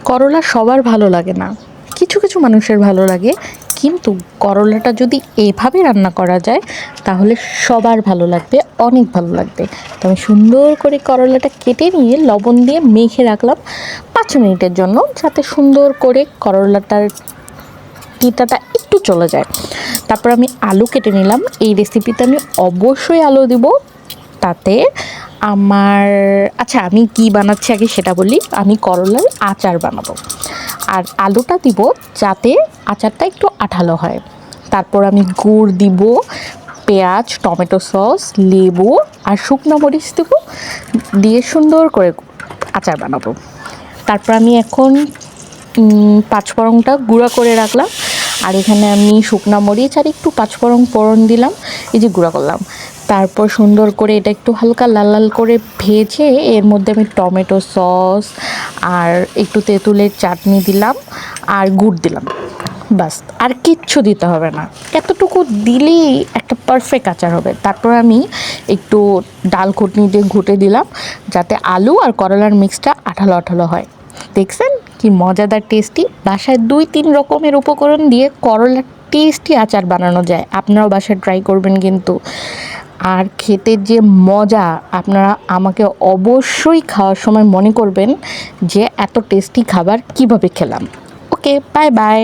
করলা সবার ভালো লাগে না, কিছু কিছু মানুষের ভালো লাগে, কিন্তু করলাটা যদি এভাবে রান্না করা যায় তাহলে সবার ভালো লাগবে, অনেক ভালো লাগবে। তো আমি সুন্দর করে করলাটা কেটে নিয়ে লবণ দিয়ে মেখে রাখলাম 5 মিনিটের জন্য, যাতে সুন্দর করে করলাটার তিতাটা একটু চলে যায়। তারপর আমি আলু কেটে নিলাম। এই রেসিপিতে আমি অবশ্যই আলু দিব, তাতে আমার আচ্ছা আমি কি বানাচ্ছি আগে সেটা বলি। আমি করলার আচার বানাবো, আর আলুটা দিব যাতে আচারটা একটু আঠালো হয়। তারপর আমি গুড় দিব, পেঁয়াজ, টমেটো সস, লেবু আর শুকনো মরিচ দেবো, দিয়ে সুন্দর করে আচার বানাবো। তারপর আমি এখন পাঁচফোড়নটা গুঁড়া করে রাখলাম, আর এখানে আমি শুকনো মরিচ আর একটু পাঁচফোড়ন ফোড়ন দিলাম, এই যে গুঁড়া করলাম। তারপর সুন্দর করে এটা একটু হালকা লাল লাল করে ভেজে এর মধ্যে আমি টমেটো সস আর একটু তেঁতুলের চাটনি দিলাম আর গুড় দিলাম, বাস আর কিচ্ছু দিতে হবে না। এতটুকু দিলেই একটা পারফেক্ট আচার হবে। তারপর আমি একটু ডাল ঘুটনি দিয়ে ঘুটে দিলাম, যাতে আলু আর করলার মিক্সটা আঠালো আঠালো হয়। দেখছেন কি মজাদার টেস্টি! বাসায় 2-3 রকমের উপকরণ দিয়ে করলার টেস্টি আচার বানানো যায়। আপনারাও বাসায় ট্রাই করবেন কিন্তু। আর খেতে যে মজা, আপনারা আমাকে অবশ্যই খাওয়ার সময় মনে করবেন যে এত টেস্টি খাবার কিভাবে খেলাম। ওকে, বাই বাই।